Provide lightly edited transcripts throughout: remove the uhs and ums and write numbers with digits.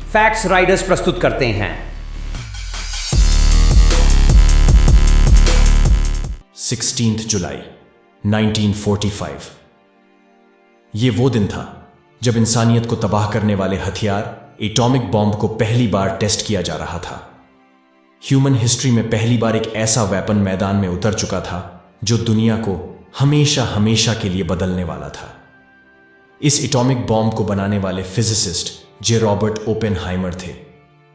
Facts Riders प्रस्तुत करते हैं। 16 जुलाई 1945। ये वो दिन था जब इंसानियत को तबाह करने वाले हथियार एटॉमिक बॉम्ब को पहली बार टेस्ट किया जा रहा था। ह्यूमन हिस्ट्री में पहली बार एक ऐसा वेपन मैदान में उतर चुका था जो दुनिया को हमेशा हमेशा के लिए बदलने वाला था। इस एटॉमिक बॉम्ब को बनाने वाले फिजिसिस्ट जे रॉबर्ट ओपेनहाइमर थे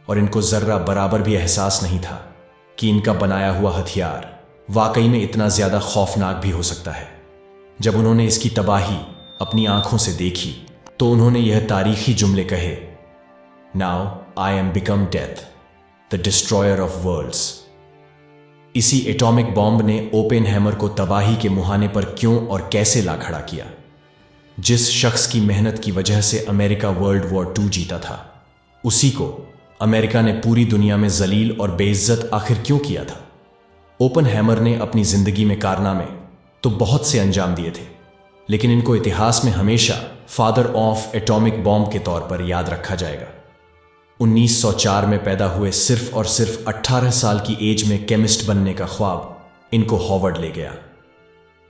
और इनको जर्रा बराबर भी एहसास नहीं था कि इनका बनाया हुआ हथियार वाकई में इतना ज्यादा खौफनाक भी हो सकता है। जब उन्होंने इसकी तबाही अपनी आंखों से देखी तो उन्होंने यह तारीखी जुमले कहे, now I am become death, the destroyer of worlds. इसी एटॉमिक बॉम्ब ने ओपेनहाइमर को तबाही के मुहाने पर क्यों और कैसे ला खड़ा किया। जिस शख्स की मेहनत की वजह से अमेरिका वर्ल्ड वॉर 2 जीता था, उसी को अमेरिका ने पूरी दुनिया में जलील और बेइज्जत आखिर क्यों किया था। ओपेनहाइमर ने अपनी जिंदगी में कारनामे तो बहुत से अंजाम दिए थे, लेकिन इनको इतिहास में हमेशा फादर ऑफ एटॉमिक बॉम्ब के तौर पर याद रखा जाएगा। 1904 में पैदा हुए सिर्फ और सिर्फ 18 साल की एज में केमिस्ट बनने का ख्वाब इनको हॉवर्ड ले गया।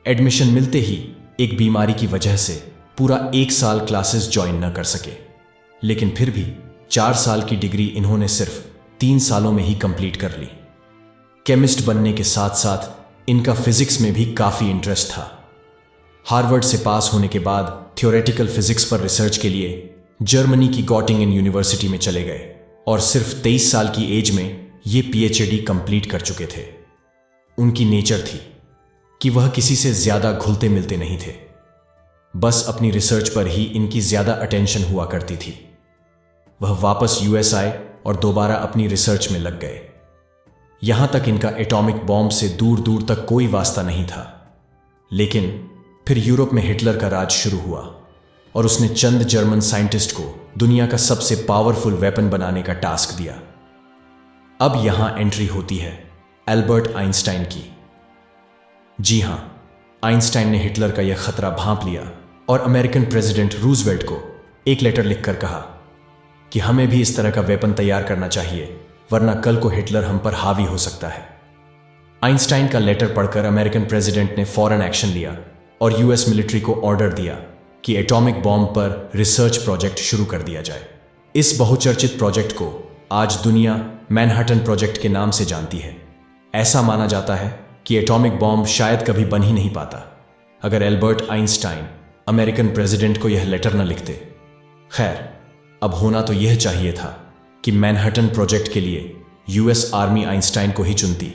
एडमिशन मिलते ही एक बीमारी की वजह से पूरा 1 साल क्लासेस ज्वाइन न कर सके, लेकिन फिर भी 4 साल की डिग्री इन्होंने सिर्फ 3 सालों में ही कंप्लीट कर ली। केमिस्ट बनने के साथ साथ इनका फिजिक्स में भी काफी इंटरेस्ट था। हार्वर्ड से पास होने के बाद थ्योरेटिकल फिजिक्स पर रिसर्च के लिए जर्मनी की गॉटिंगन यूनिवर्सिटी में चले गए और सिर्फ 23 साल की एज में ये पीएचडी कंप्लीट कर चुके थे। उनकी नेचर थी कि वह किसी से ज्यादा घुलते मिलते नहीं थे, बस अपनी रिसर्च पर ही इनकी ज्यादा अटेंशन हुआ करती थी। वह वापस यूएस आए और दोबारा अपनी रिसर्च में लग गए। यहां तक इनका एटॉमिक बॉम्ब से दूर दूर तक कोई वास्ता नहीं था, लेकिन फिर यूरोप में हिटलर का राज शुरू हुआ और उसने चंद जर्मन साइंटिस्ट को दुनिया का सबसे पावरफुल वेपन बनाने का टास्क दिया। अब यहां एंट्री होती है एल्बर्ट आइंस्टाइन की। जी हां, आइंस्टाइन ने हिटलर का यह खतरा भांप लिया और अमेरिकन प्रेसिडेंट रूजवेल्ट को एक लेटर लिखकर कहा कि हमें भी इस तरह का वेपन तैयार करना चाहिए, वरना कल को हिटलर हम पर हावी हो सकता है। आइंस्टाइन का लेटर पढ़कर अमेरिकन प्रेसिडेंट ने फौरन एक्शन लिया और यूएस मिलिट्री को ऑर्डर दिया कि एटॉमिक बॉम्ब पर रिसर्च प्रोजेक्ट शुरू कर दिया जाए। इस बहुचर्चित प्रोजेक्ट को आज दुनिया मैनहट्टन प्रोजेक्ट के नाम से जानती है। ऐसा माना जाता है कि एटॉमिक बॉम्ब शायद कभी बन ही नहीं पाता अगर एल्बर्ट आइंस्टाइन अमेरिकन प्रेसिडेंट को यह लेटर न लिखते। खैर, अब होना तो यह चाहिए था कि मैनहट्टन प्रोजेक्ट के लिए यूएस आर्मी आइंस्टाइन को ही चुनती,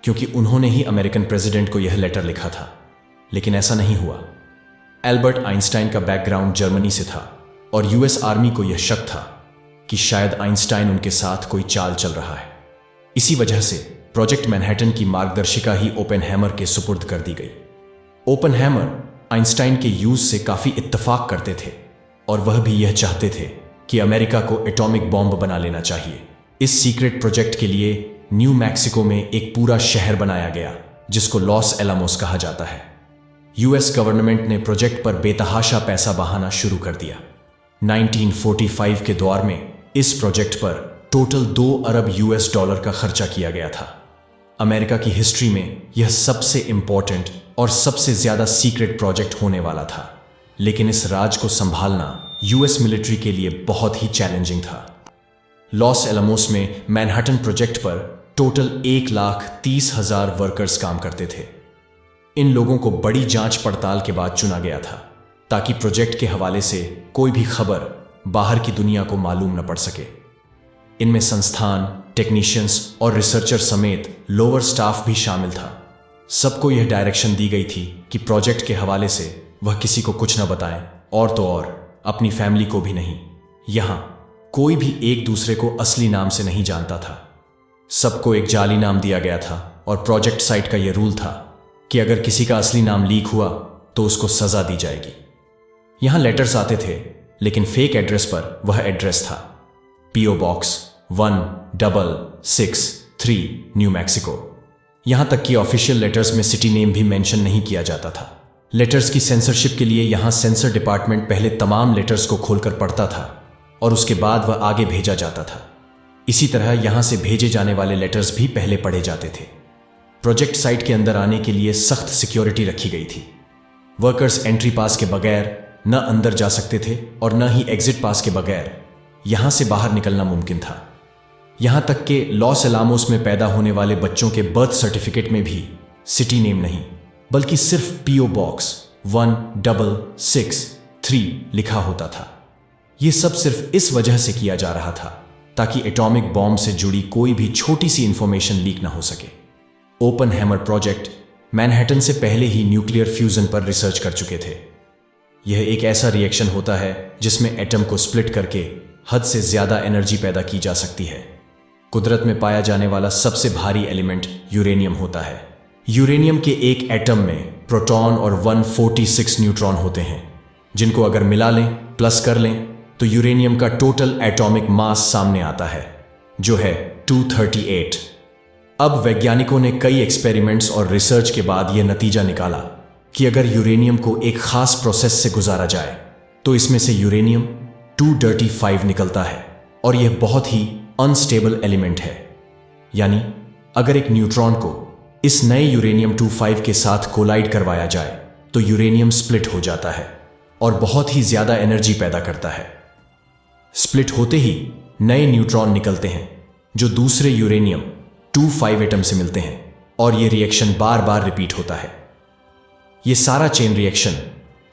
क्योंकि उन्होंने ही अमेरिकन प्रेसिडेंट को यह लेटर लिखा था। लेकिन ऐसा नहीं हुआ। एल्बर्ट आइंस्टाइन का बैकग्राउंड जर्मनी से था और यूएस आर्मी को यह शक था कि शायद आइंस्टाइन उनके साथ कोई चाल चल रहा है। इसी वजह से प्रोजेक्ट मैनहट्टन की मार्गदर्शिका ही ओपेनहाइमर के सुपुर्द कर दी गई। ओपेनहाइमर आइंस्टाइन के यूज से काफी इत्तेफाक करते थे और वह भी यह चाहते थे कि अमेरिका को एटॉमिक बॉम्ब बना लेना चाहिए। इस सीक्रेट प्रोजेक्ट के लिए न्यू मैक्सिको में एक पूरा शहर बनाया गया जिसको लॉस एलामोस कहा जाता है। यूएस गवर्नमेंट ने प्रोजेक्ट पर बेतहाशा पैसा बहाना शुरू कर दिया। 1945 के दौर में इस प्रोजेक्ट पर टोटल 2 अरब यूएस डॉलर का खर्चा किया गया था। अमेरिका की हिस्ट्री में यह सबसे इंपॉर्टेंट और सबसे ज्यादा सीक्रेट प्रोजेक्ट होने वाला था, लेकिन इस राज को संभालना यूएस मिलिट्री के लिए बहुत ही चैलेंजिंग था। लॉस एलामोस में मैनहट्टन प्रोजेक्ट पर टोटल 1,30,000 वर्कर्स काम करते थे। इन लोगों को बड़ी जांच पड़ताल के बाद चुना गया था ताकि प्रोजेक्ट के हवाले से कोई भी खबर बाहर की दुनिया को मालूम न पड़ सके। इनमें संस्थान, टेक्नीशियंस और रिसर्चर समेत लोअर स्टाफ भी शामिल था। सबको यह डायरेक्शन दी गई थी कि प्रोजेक्ट के हवाले से वह किसी को कुछ न बताएं, और तो और अपनी फैमिली को भी नहीं। यहां कोई भी एक दूसरे को असली नाम से नहीं जानता था। सबको एक जाली नाम दिया गया था और प्रोजेक्ट साइट का यह रूल था कि अगर किसी का असली नाम लीक हुआ तो उसको सजा दी जाएगी। यहां लेटर्स आते थे, लेकिन फेक एड्रेस पर वह एड्रेस था पीओ बॉक्स 166 न्यू मैक्सिको। यहां तक कि ऑफिशियल लेटर्स में सिटी नेम भी मेंशन नहीं किया जाता था। लेटर्स की सेंसरशिप के लिए यहां सेंसर डिपार्टमेंट पहले तमाम लेटर्स को खोलकर पढ़ता था और उसके बाद वह आगे भेजा जाता था। इसी तरह यहां से भेजे जाने वाले लेटर्स भी पहले पढ़े जाते थे। प्रोजेक्ट साइट के अंदर आने के लिए सख्त सिक्योरिटी रखी गई थी। वर्कर्स एंट्री पास के बगैर न अंदर जा सकते थे और न ही एग्जिट पास के बगैर यहां से बाहर निकलना मुमकिन था। यहां तक कि लॉस एलामोस में पैदा होने वाले बच्चों के बर्थ सर्टिफिकेट में भी सिटी नेम नहीं, बल्कि सिर्फ पीओ बॉक्स 1663 लिखा होता था। यह सब सिर्फ इस वजह से किया जा रहा था ताकि एटॉमिक बॉम्ब से जुड़ी कोई भी छोटी सी इंफॉर्मेशन लीक ना हो सके। ओपनहेमर प्रोजेक्ट मैनहट्टन से पहले ही न्यूक्लियर फ्यूजन पर रिसर्च कर चुके थे। यह एक ऐसा रिएक्शन होता है जिसमें एटम को स्प्लिट करके हद से ज्यादा एनर्जी पैदा की जा सकती है। कुदरत में पाया जाने वाला सबसे भारी एलिमेंट यूरेनियम होता है। यूरेनियम के एक एटम में प्रोटॉन और 146 न्यूट्रॉन होते हैं, जिनको अगर मिला लें, प्लस कर लें, तो यूरेनियम का टोटल एटॉमिक मास सामने आता है, जो है 238। अब वैज्ञानिकों ने कई एक्सपेरिमेंट्स और रिसर्च के बाद यह नतीजा निकाला कि अगर यूरेनियम को एक खास प्रोसेस से गुजारा जाए तो इसमें से यूरेनियम 235 निकलता है, और यह बहुत ही अनस्टेबल एलिमेंट है। यानी अगर एक न्यूट्रॉन को इस नए यूरेनियम 25 के साथ कोलाइड करवाया जाए तो यूरेनियम स्प्लिट हो जाता है और बहुत ही ज्यादा एनर्जी पैदा करता है। स्प्लिट होते ही नए न्यूट्रॉन निकलते हैं जो दूसरे यूरेनियम 25 एटम से मिलते हैं, और यह रिएक्शन बार बार रिपीट होता है। यह सारा चेन रिएक्शन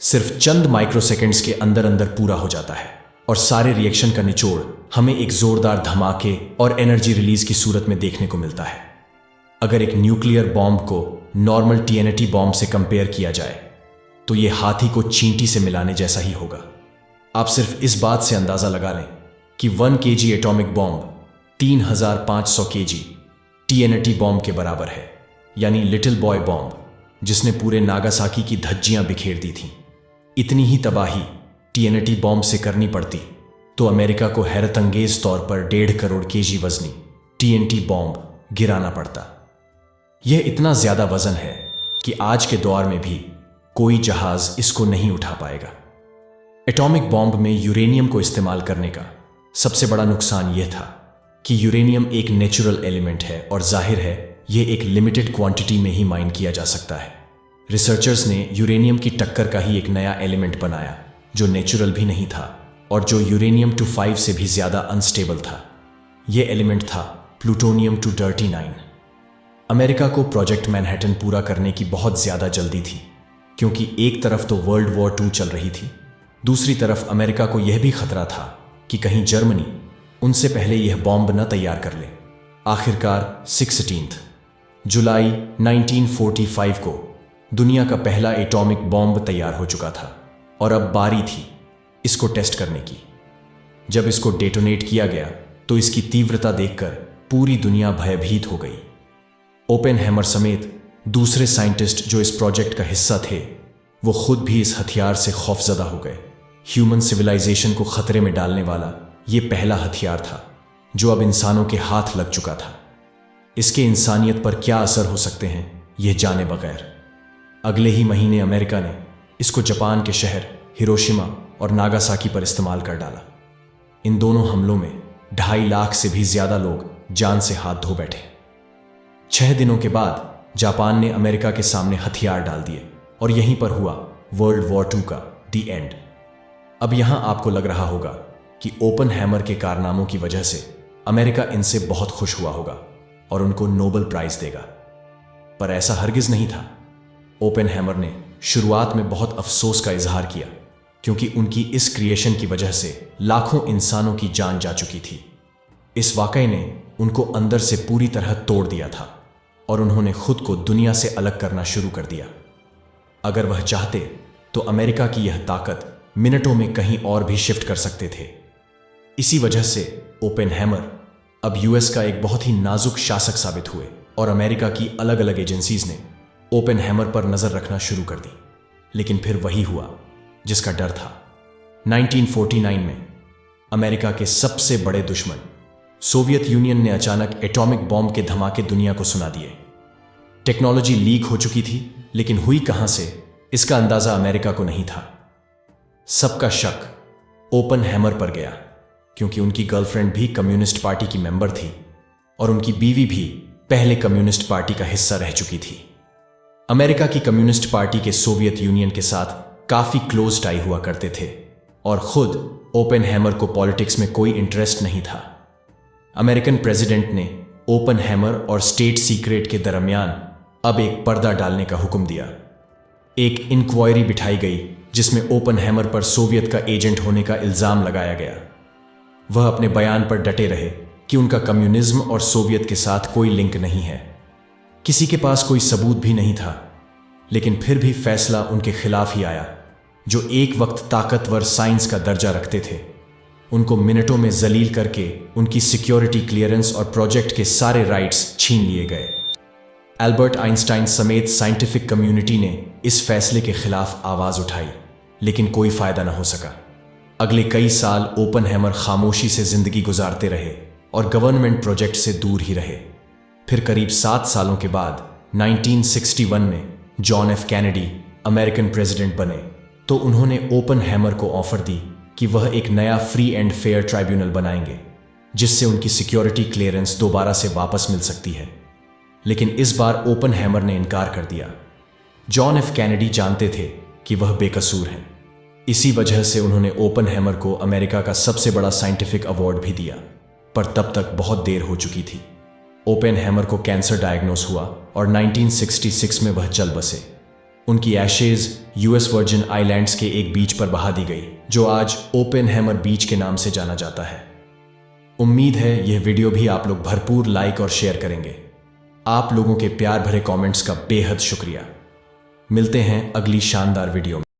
सिर्फ चंद माइक्रोसेकंड्स के अंदर अंदर पूरा हो जाता है, और सारे रिएक्शन का निचोड़ हमें एक जोरदार धमाके और एनर्जी रिलीज की सूरत में देखने को मिलता है। अगर एक न्यूक्लियर बॉम्ब को नॉर्मल टीएनटी बॉम्ब से कंपेयर किया जाए तो यह हाथी को चींटी से मिलाने जैसा ही होगा। आप सिर्फ इस बात से अंदाजा लगा लें कि 1 KG atomic bomb 3500 KG TNT bomb के बराबर है, यानी लिटिल बॉय बॉम्ब, जिसने पूरे नागासाकी की धज्जियां बिखेर दी थीं। इतनी ही तबाही टीएनटी बॉम्ब से करनी पड़ती तो अमेरिका को हैरतअंगेज तौर पर 1.5 करोड़ केजी वजनी टीएनटी बॉम्ब गिराना पड़ता। यह इतना ज्यादा वजन है कि आज के दौर में भी कोई जहाज इसको नहीं उठा पाएगा। एटॉमिक बॉम्ब में यूरेनियम को इस्तेमाल करने का सबसे बड़ा नुकसान यह था कि यूरेनियम एक नेचुरल एलिमेंट है और जाहिर है यह एक लिमिटेड क्वांटिटी में ही माइन किया जा सकता है। रिसर्चर्स ने यूरेनियम की टक्कर का ही एक नया एलिमेंट बनाया जो नेचुरल भी नहीं था और जो यूरेनियम 25 से भी ज्यादा अनस्टेबल था। यह एलिमेंट था प्लूटोनियम 239। अमेरिका को प्रोजेक्ट मैनहट्टन पूरा करने की बहुत ज्यादा जल्दी थी, क्योंकि एक तरफ तो वर्ल्ड वॉर 2 चल रही थी, दूसरी तरफ अमेरिका को यह भी खतरा था कि कहीं जर्मनी उनसे पहले यह बॉम्ब न तैयार कर ले। आखिरकार 16 जुलाई 1945 को दुनिया का पहला एटॉमिक बॉम्ब तैयार हो चुका था, और अब बारी थी इसको टेस्ट करने की। जब इसको डेटोनेट किया गया तो इसकी तीव्रता देखकर पूरी दुनिया भयभीत हो गई। ओपेनहेमर समेत दूसरे साइंटिस्ट जो इस प्रोजेक्ट का हिस्सा थे, वो खुद भी इस हथियार से खौफजदा हो गए। ह्यूमन सिविलाइजेशन को खतरे में डालने वाला ये पहला हथियार था जो अब इंसानों के हाथ लग चुका था। इसके इंसानियत पर क्या असर हो सकते हैं यह जाने बगैर अगले ही महीने अमेरिका ने इसको जापान के शहर हिरोशिमा और नागासाकी पर इस्तेमाल कर डाला। इन दोनों हमलों में 2.5 लाख से भी ज्यादा लोग जान से हाथ धो बैठे। 6 दिनों के बाद जापान ने अमेरिका के सामने हथियार डाल दिए और यहीं पर हुआ वर्ल्ड वॉर 2 का दी एंड। अब यहां आपको लग रहा होगा कि ओपनहेमर के कारनामों की वजह से अमेरिका इनसे बहुत खुश हुआ होगा और उनको नोबेल प्राइज देगा, पर ऐसा हरगिज नहीं था। ओपनहेमर ने शुरुआत में बहुत अफसोस का इजहार किया, क्योंकि उनकी इस क्रिएशन की वजह से लाखों इंसानों की जान जा चुकी थी। इस वाकये ने उनको अंदर से पूरी तरह तोड़ दिया था और उन्होंने खुद को दुनिया से अलग करना शुरू कर दिया। अगर वह चाहते तो अमेरिका की यह ताकत मिनटों में कहीं और भी शिफ्ट कर सकते थे। इसी वजह से ओपनहेमर अब यूएस का एक बहुत ही नाजुक शासक साबित हुए और अमेरिका की अलग अलग एजेंसीज ने ओपनहेमर पर नजर रखना शुरू कर दी। लेकिन फिर वही हुआ जिसका डर था। 1949 में अमेरिका के सबसे बड़े दुश्मन सोवियत यूनियन ने अचानक एटॉमिक बॉम्ब के धमाके दुनिया को सुना दिए। टेक्नोलॉजी लीक हो चुकी थी, लेकिन हुई कहां से इसका अंदाजा अमेरिका को नहीं था। सबका शक ओपनहेमर पर गया। क्योंकि उनकी गर्लफ्रेंड भी कम्युनिस्ट पार्टी की मेंबर थी और उनकी बीवी भी पहले कम्युनिस्ट पार्टी का हिस्सा रह चुकी थी। अमेरिका की कम्युनिस्ट पार्टी के सोवियत यूनियन के साथ काफी क्लोज टाई हुआ करते थे और खुद ओपेनहेमर को पॉलिटिक्स में कोई इंटरेस्ट नहीं था। अमेरिकन प्रेसिडेंट ने ओपेनहेमर और स्टेट सीक्रेट के दरमियान अब एक पर्दा डालने का हुक्म दिया। एक इंक्वायरी बिठाई गई जिसमें ओपेनहेमर पर सोवियत का एजेंट होने का इल्जाम लगाया गया। वह अपने बयान पर डटे रहे कि उनका कम्युनिज्म और सोवियत के साथ कोई लिंक नहीं है। किसी के पास कोई सबूत भी नहीं था, लेकिन फिर भी फैसला उनके खिलाफ ही आया। जो एक वक्त ताकतवर साइंस का दर्जा रखते थे, उनको मिनटों में जलील करके उनकी सिक्योरिटी क्लियरेंस और प्रोजेक्ट के सारे राइट्स छीन लिए गए। एल्बर्ट आइंस्टाइन समेत साइंटिफिक कम्युनिटी ने इस फैसले के खिलाफ आवाज उठाई, लेकिन कोई फायदा न हो सका। अगले कई साल ओपेनहेमर खामोशी से जिंदगी गुजारते रहे और गवर्नमेंट प्रोजेक्ट से दूर ही रहे। फिर करीब 7 सालों के बाद 1961 में John F Kennedy American president बने तो उन्होंने ओपेनहेमर को ऑफर दी कि वह एक नया फ्री एंड फेयर ट्राइब्यूनल बनाएंगे जिससे उनकी सिक्योरिटी क्लियरेंस दोबारा से वापस मिल सकती है। लेकिन इस बार ओपेनहेमर ने इनकार कर दिया। जॉन एफ कैनेडी जानते थे कि वह बेकसूर हैं। इसी वजह से उन्होंने ओपेनहेमर को अमेरिका का सबसे बड़ा साइंटिफिक अवार्ड भी दिया, पर तब तक बहुत देर हो चुकी थी। ओपेनहेमर को कैंसर डायग्नोस हुआ और 1966 में वह चल बसे। उनकी एशेज यूएस वर्जिन आइलैंड्स के एक बीच पर बहा दी गई, जो आज ओपेनहेमर बीच के नाम से जाना जाता है। उम्मीद है यह वीडियो भी आप लोग भरपूर लाइक और शेयर करेंगे। आप लोगों के प्यार भरे कमेंट्स का बेहद शुक्रिया। मिलते हैं अगली शानदार वीडियो में।